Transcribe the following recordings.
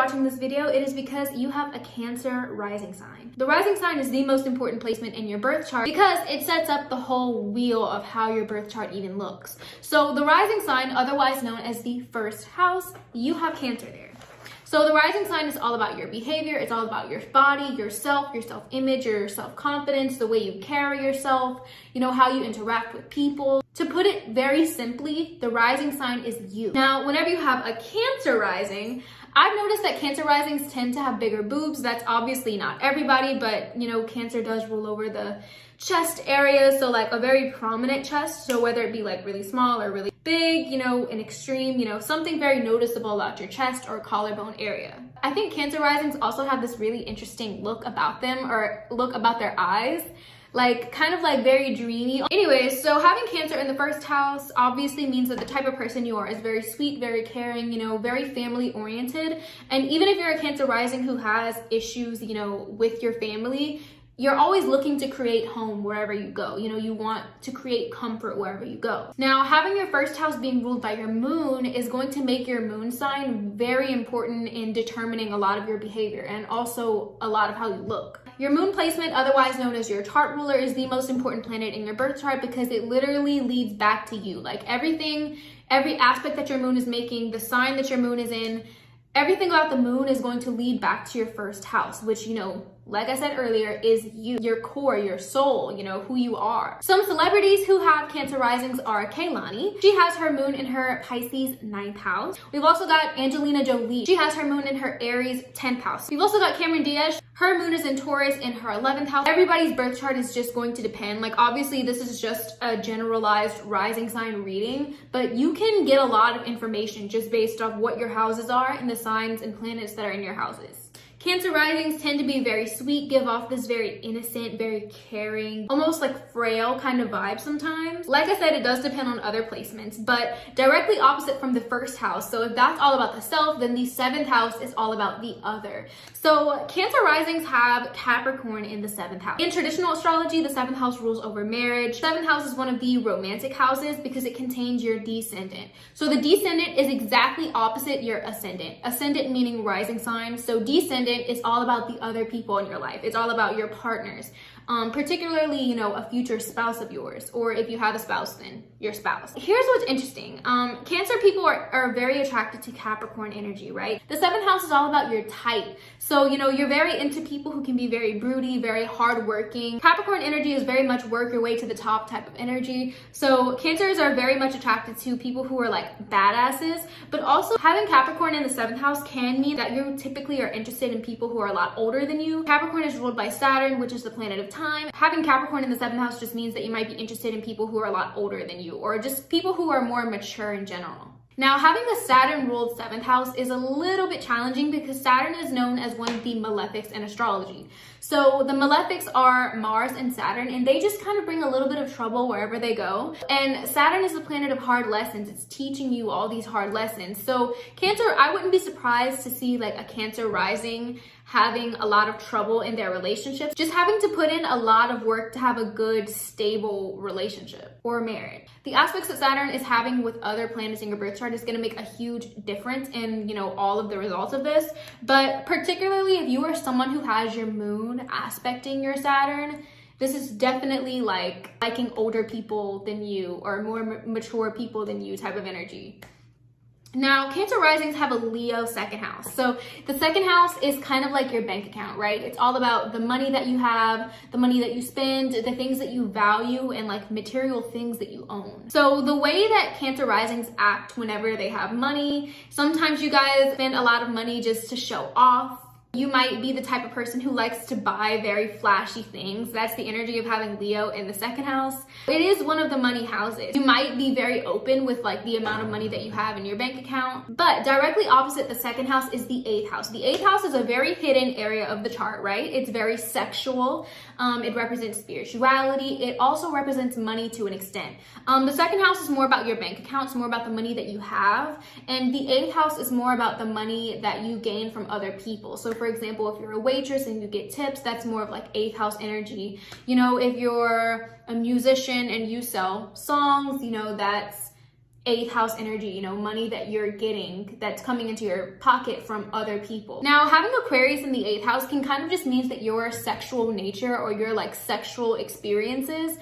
watching this video, it is because you have a Cancer rising sign. The rising sign is the most important placement in your birth chart because it sets up the whole wheel of how your birth chart even looks. So the rising sign, otherwise known as the first house, you have Cancer there. So the rising sign is all about your behavior. It's all about your body, yourself, your self-image, your self-confidence, the way you carry yourself, you know, how you interact with people. To put it very simply, the rising sign is you. Now, whenever you have a Cancer rising, I've noticed that Cancer risings tend to have bigger boobs. That's obviously not everybody, but you know, Cancer does rule over the chest area. So like a very prominent chest. So whether it be like really small or really big, you know, an extreme, you know, something very noticeable about your chest or collarbone area. I think Cancer risings also have this really interesting look about them, or look about their eyes. Like kind of like very dreamy. Anyways, so having Cancer in the first house obviously means that the type of person you are is very sweet, very caring, you know, very family oriented. And even if you're a Cancer rising who has issues, you know, with your family, you're always looking to create home wherever you go. You know, you want to create comfort wherever you go. Now, having your first house being ruled by your moon is going to make your moon sign very important in determining a lot of your behavior and also a lot of how you look. Your moon placement, otherwise known as your chart ruler, is the most important planet in your birth chart because it literally leads back to you. Like everything, every aspect that your moon is making, the sign that your moon is in, everything about the moon is going to lead back to your first house, which, you know, like I said earlier, is you, your core, your soul, you know, who you are. Some celebrities who have Cancer risings are Kehlani. She has her moon in her Pisces 9th house. We've also got Angelina Jolie. She has her moon in her Aries 10th house. We've also got Cameron Diaz. Her moon is in Taurus in her 11th house. Everybody's birth chart is just going to depend. Like obviously this is just a generalized rising sign reading, but you can get a lot of information just based off what your houses are and the signs and planets that are in your houses. Cancer risings tend to be very sweet, give off this very innocent, very caring, almost like frail kind of vibe sometimes. Like I said, it does depend on other placements, but directly opposite from the first house. So if that's all about the self, then the 7th house is all about the other. So Cancer risings have Capricorn in the 7th house. In traditional astrology, the 7th house rules over marriage. 7th house is one of the romantic houses because it contains your descendant. So the descendant is exactly opposite your ascendant. Ascendant meaning rising sign. So descendant is all about the other people in your life. It's all about your partners, particularly, you know, a future spouse of yours, or if you have a spouse, then your spouse. Here's what's interesting. Cancer people are very attracted to Capricorn energy, right? The 7th house is all about your type. So, you know, you're very into people who can be very broody, very hardworking. Capricorn energy is very much work your way to the top type of energy. So Cancers are very much attracted to people who are like badasses, but also having Capricorn in the 7th house can mean that you typically are interested in people who are a lot older than you. Capricorn is ruled by Saturn, which is the planet of time. Having Capricorn in the 7th house just means that you might be interested in people who are a lot older than you, or just people who are more mature in general. Now, having a Saturn-ruled 7th house is a little bit challenging because Saturn is known as one of the malefics in astrology. So the malefics are Mars and Saturn, and they just kind of bring a little bit of trouble wherever they go. And Saturn is the planet of hard lessons. It's teaching you all these hard lessons. So Cancer, I wouldn't be surprised to see like a Cancer rising having a lot of trouble in their relationships, just having to put in a lot of work to have a good, stable relationship or marriage. The aspects that Saturn is having with other planets in your birth chart is going to make a huge difference in, you know, all of the results of this. But particularly if you are someone who has your moon aspecting your Saturn, this is definitely like liking older people than you or more mature people than you type of energy. Now, Cancer risings have a Leo 2nd house. So the 2nd house is kind of like your bank account, right? It's all about the money that you have, the money that you spend, the things that you value, and like material things that you own. So the way that Cancer risings act whenever they have money, sometimes you guys spend a lot of money just to show off. You might be the type of person who likes to buy very flashy things. That's the energy of having Leo in the 2nd house. It is one of the money houses. You might be very open with like the amount of money that you have in your bank account, but directly opposite the 2nd house is the 8th house. The 8th house is a very hidden area of the chart, right? It's very sexual. It represents spirituality. It also represents money to an extent. The 2nd house is more about your bank account. It's more about the money that you have. And the 8th house is more about the money that you gain from other people. So for example, if you're a waitress and you get tips, that's more of like 8th house energy. You know, if you're a musician and you sell songs, you know, that's 8th house energy, you know, money that you're getting that's coming into your pocket from other people. Now, having Aquarius in the 8th house can kind of just means that your sexual nature or your like sexual experiences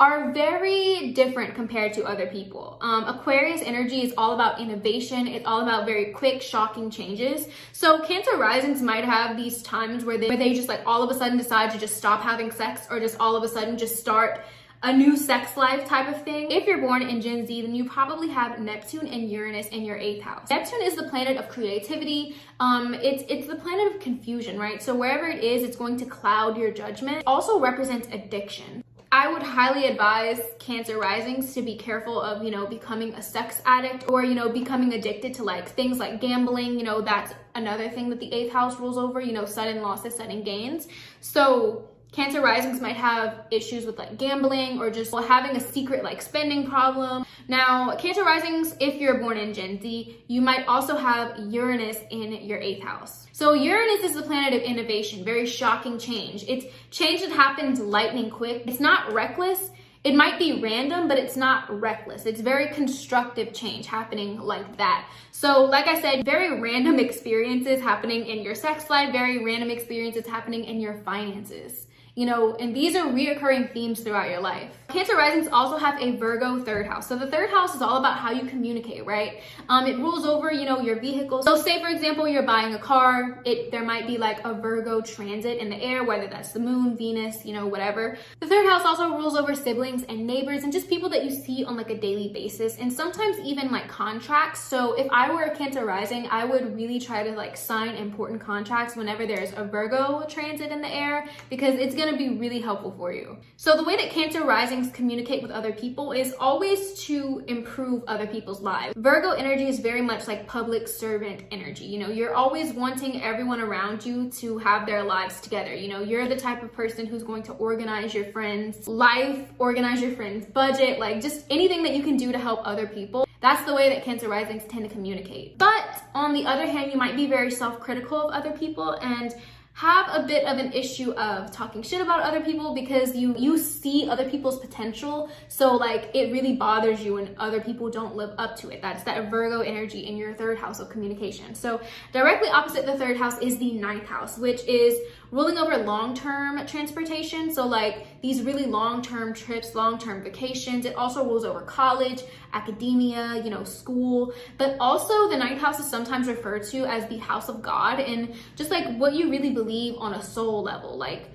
are very different compared to other people. Aquarius energy is all about innovation. It's all about very quick, shocking changes. So Cancer risings might have these times where they just like all of a sudden decide to just stop having sex, or just all of a sudden just start a new sex life type of thing. If you're born in Gen Z, then you probably have Neptune and Uranus in your 8th house. Neptune is the planet of creativity. It's the planet of confusion, right? So wherever it is, it's going to cloud your judgment. It also represents addiction. I would highly advise Cancer risings to be careful of, you know, becoming a sex addict, or, you know, becoming addicted to like things like gambling. You know, that's another thing that the 8th house rules over, you know, sudden losses, sudden gains. So Cancer risings might have issues with like gambling, or just having a secret like spending problem. Now, Cancer risings, if you're born in Gen Z, you might also have Uranus in your 8th house. So Uranus is the planet of innovation, very shocking change. It's change that happens lightning quick. It's not reckless. It might be random, but it's not reckless. It's very constructive change happening like that. So like I said, very random experiences happening in your sex life, very random experiences happening in your finances. You know, and these are reoccurring themes throughout your life. Cancer risings also have a Virgo 3rd house. So the 3rd house is all about how you communicate, right? It rules over, you know, your vehicles. So say, for example, you're buying a car, there might be like a Virgo transit in the air, whether that's the moon, Venus, you know, whatever. The 3rd house also rules over siblings and neighbors and just people that you see on like a daily basis, and sometimes even like contracts. So if I were a Cancer rising, I would really try to like sign important contracts whenever there's a Virgo transit in the air, because it's going to be really helpful for you. So the way that Cancer risings communicate with other people is always to improve other people's lives. Virgo energy is very much like public servant energy. You know, you're always wanting everyone around you to have their lives together. You know, you're the type of person who's going to organize your friend's life, organize your friend's budget, like just anything that you can do to help other people. That's the way that Cancer risings tend to communicate. But on the other hand, you might be very self-critical of other people and have a bit of an issue of talking shit about other people, because you see other people's potential. So like it really bothers you when other people don't live up to it. That's that Virgo energy in your 3rd house of communication. So directly opposite the 3rd house is the 9th house, which is ruling over long-term transportation. So like these really long-term trips, long-term vacations. It also rules over college, academia, you know, school. But also the 9th house is sometimes referred to as the house of God, and just like what you really believe on a soul level. Like,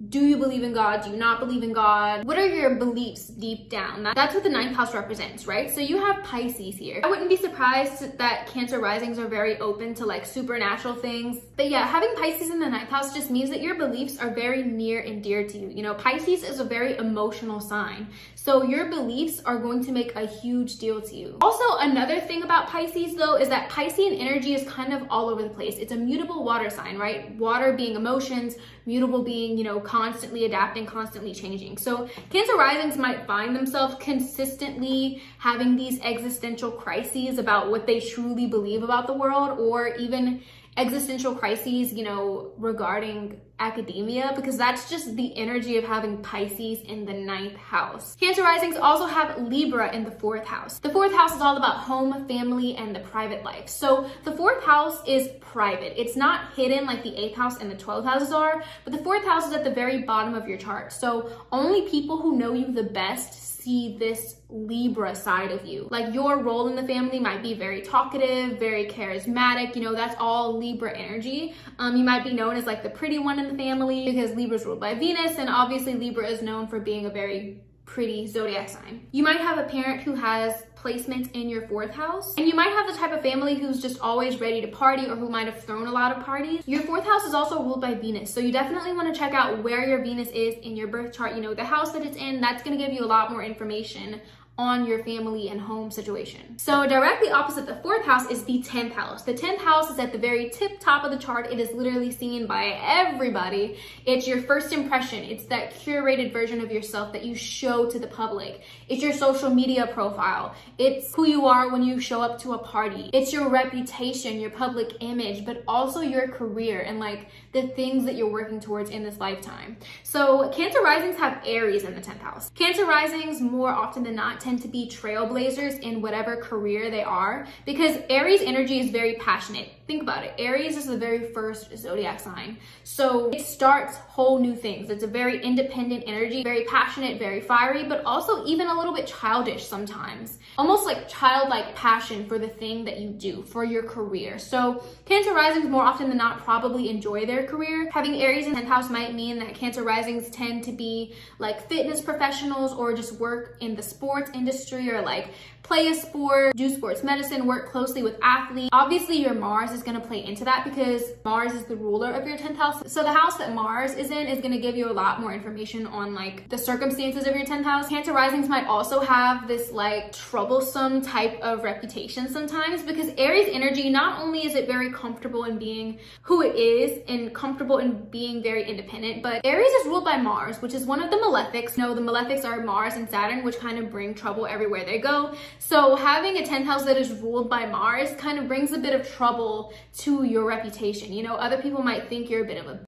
do you believe in God? Do you not believe in God? What are your beliefs deep down? That's what the 9th house represents, right? So you have Pisces here. I wouldn't be surprised that Cancer risings are very open to like supernatural things. But yeah, having Pisces in the 9th house just means that your beliefs are very near and dear to you. You know, Pisces is a very emotional sign. So your beliefs are going to make a huge deal to you. Also, another thing about Pisces though is that Piscean energy is kind of all over the place. It's a mutable water sign, right? Water being emotions, mutable being, you know, constantly adapting, constantly changing. So Cancer risings might find themselves consistently having these existential crises about what they truly believe about the world, or even existential crises, you know, regarding academia, because that's just the energy of having Pisces in the 9th house. Cancer risings also have Libra in the 4th house. The 4th house is all about home, family, and the private life. So the 4th house is private. It's not hidden like the 8th house and the 12th houses are, but the 4th house is at the very bottom of your chart. So only people who know you the best see this Libra side of you. Like your role in the family might be very talkative, very charismatic, you know, that's all Libra energy. You might be known as like the pretty one in the family, because Libra is ruled by Venus, and obviously Libra is known for being a very pretty zodiac sign. You might have a parent who has placements in your 4th house, and you might have the type of family who's just always ready to party, or who might have thrown a lot of parties. Your 4th house is also ruled by Venus, so you definitely want to check out where your Venus is in your birth chart. You know, the house that it's in, that's going to give you a lot more information on your family and home situation. So directly opposite the 4th house is the 10th house. The 10th house is at the very tip top of the chart. It is literally seen by everybody. It's your first impression. It's that curated version of yourself that you show to the public. It's your social media profile. It's who you are when you show up to a party. It's your reputation, your public image, but also your career and like the things that you're working towards in this lifetime. So Cancer risings have Aries in the 10th house. Cancer risings more often than not tend tend to be trailblazers in whatever career they are, because Aries energy is very passionate. Think about it. Aries is the very first zodiac sign. So it starts whole new things. It's a very independent energy, very passionate, very fiery, but also even a little bit childish sometimes. Almost like childlike passion for the thing that you do, for your career. So Cancer risings more often than not probably enjoy their career. Having Aries in 10th house might mean that Cancer risings tend to be like fitness professionals, or just work in the sports industry, or like play a sport, do sports medicine, work closely with athletes. Obviously your Mars is going to play into that, because Mars is the ruler of your 10th house. So the house that Mars is in is going to give you a lot more information on like the circumstances of your 10th house. Cancer risings might also have this like troublesome type of reputation sometimes, because Aries energy, not only is it very comfortable in being who it is and comfortable in being very independent, but Aries is ruled by Mars, which is one of the malefics. No, the malefics are Mars and Saturn, which kind of bring trouble everywhere they go. So having a 10th house that is ruled by Mars kind of brings a bit of trouble to your reputation. You know, other people might think you're a bit of a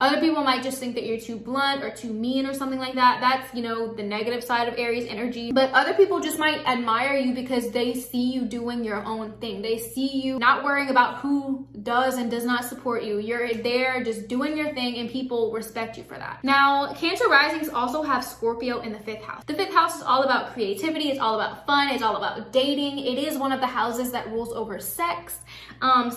Other people might just think that you're too blunt or too mean or something like that. That's, you know, the negative side of Aries energy. But other people just might admire you because they see you doing your own thing. They see you not worrying about who does and does not support you. You're there just doing your thing, and people respect you for that. Now, Cancer risings also have Scorpio in the 5th house. The 5th house is all about creativity. It's all about fun. It's all about dating. It is one of the houses that rules over sex.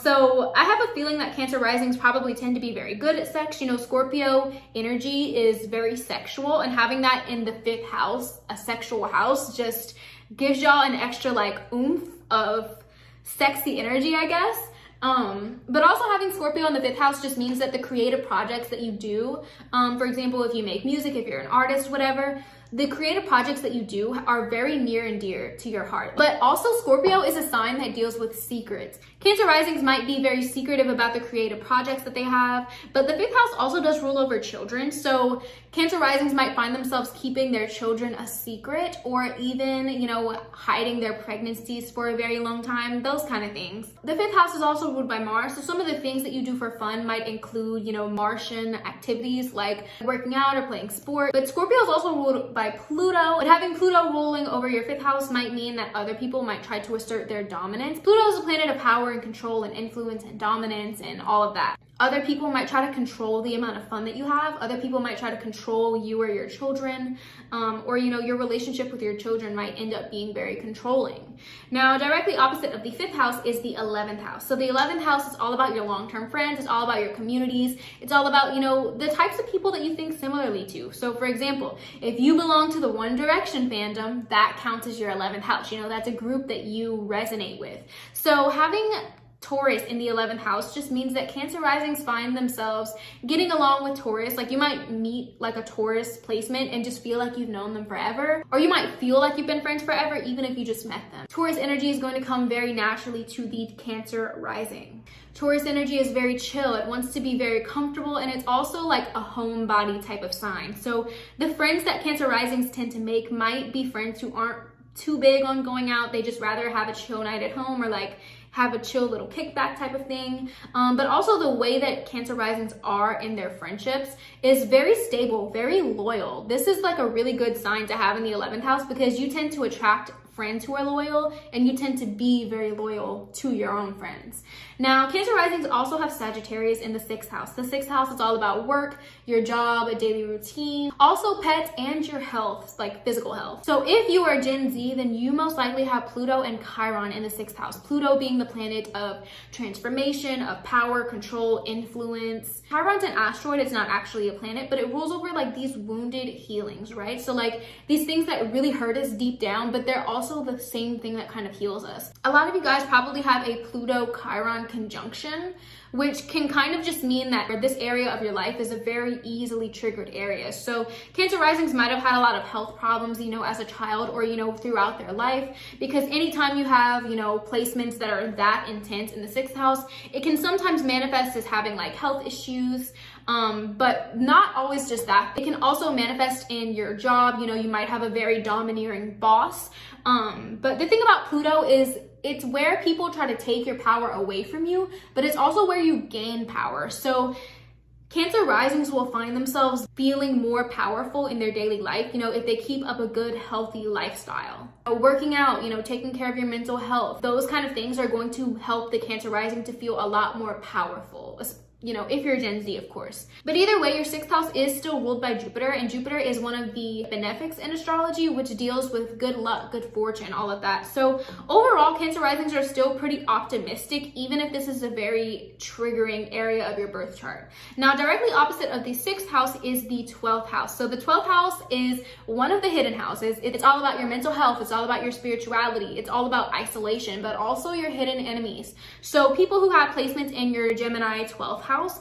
So I have a feeling that Cancer risings probably tend to be very good at sex. You know, Scorpio energy is very sexual, and having that in the 5th house, a sexual house, just gives y'all an extra like oomph of sexy energy, I guess. But also having Scorpio in the 5th house just means that the creative projects that you do, for example, if you make music, if you're an artist, whatever, the creative projects that you do are very near and dear to your heart. But also Scorpio is a sign that deals with secrets. Cancer risings might be very secretive about the creative projects that they have, but the 5th house also does rule over children. So Cancer risings might find themselves keeping their children a secret, or even, you know, hiding their pregnancies for a very long time, those kind of things. The 5th house is also ruled by Mars, so some of the things that you do for fun might include, you know, Martian activities like working out or playing sport. But Scorpio is also ruled by Pluto, but having Pluto ruling over your 5th house might mean that other people might try to assert their dominance. Pluto is a planet of power and control and influence and dominance and all of that. Other people might try to control the amount of fun that you have. Other people might try to control you or your children, or, you know, your relationship with your children might end up being very controlling. Now, directly opposite of the 5th house is the 11th house. So the 11th house is all about your long-term friends. It's all about your communities. It's all about, you know, the types of people that you think similarly to. So for example, if you belong to the One Direction fandom, that counts as your 11th house. You know, that's a group that you resonate with. So having Taurus in the 11th house just means that Cancer risings find themselves getting along with Taurus. Like, you might meet like a Taurus placement and just feel like you've known them forever, or you might feel like you've been friends forever even if you just met them. Taurus energy is going to come very naturally to the Cancer rising. Taurus energy is very chill. It wants to be very comfortable, and it's also like a homebody type of sign. So the friends that Cancer risings tend to make might be friends who aren't too big on going out. They just rather have a chill night at home, or like have a chill little kickback type of thing. But also the way that Cancer risings are in their friendships is very stable, very loyal. This is like a really good sign to have in the 11th house, because you tend to attract friends who are loyal, and you tend to be very loyal to your own friends. Now, Cancer risings also have Sagittarius in the 6th house. The 6th house is all about work, your job, a daily routine, also pets, and your health, like physical health. So if you are Gen Z, then you most likely have Pluto and Chiron in the 6th house. Pluto being the planet of transformation, of power, control, influence. Chiron's an asteroid. It's not actually a planet, but it rules over like these wounded healings, right? So like these things that really hurt us deep down, but they're also the same thing that kind of heals us. A lot of you guys probably have a Pluto-Chiron conjunction, which can kind of just mean that this area of your life is a very easily triggered area. So Cancer risings might have had a lot of health problems, you know, as a child, or, you know, throughout their life, because anytime you have, you know, placements that are that intense in the 6th house, it can sometimes manifest as having like health issues, but not always just that. It can also manifest in your job. You know, you might have a very domineering boss. But the thing about Pluto is it's where people try to take your power away from you, but it's also where you gain power. So Cancer risings will find themselves feeling more powerful in their daily life, if they keep up a good, healthy lifestyle. Working out, taking care of your mental health, those kind of things are going to help the Cancer rising to feel a lot more powerful, if you're Gen Z, of course. But either way, your 6th house is still ruled by Jupiter, and Jupiter is one of the benefics in astrology, which deals with good luck, good fortune, all of that. So overall, Cancer risings are still pretty optimistic, even if this is a very triggering area of your birth chart. Now, directly opposite of the 6th house is the 12th house. So the 12th house is one of the hidden houses. It's all about your mental health. It's all about your spirituality. It's all about isolation, but also your hidden enemies. So people who have placements in your Gemini 12th house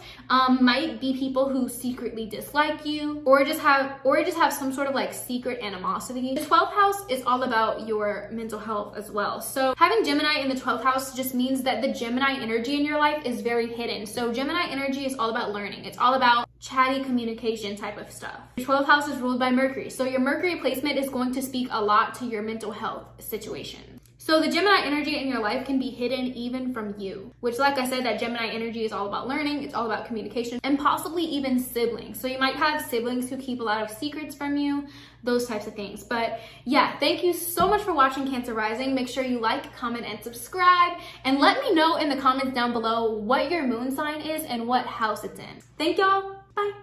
might be people who secretly dislike you, or just have some sort of like secret animosity. The 12th house is all about your mental health as well. So having Gemini in the 12th house just means that the Gemini energy in your life is very hidden. So Gemini energy is all about learning. It's all about chatty communication type of stuff. Your 12th house is ruled by Mercury. So your Mercury placement is going to speak a lot to your mental health situation. So the Gemini energy in your life can be hidden even from you, which, like I said, that Gemini energy is all about learning, it's all about communication, and possibly even siblings. So you might have siblings who keep a lot of secrets from you, those types of things. But yeah, thank you so much for watching Cancer Rising. Make sure you like, comment, and subscribe, and let me know in the comments down below what your moon sign is and what house it's in. Thank y'all. Bye.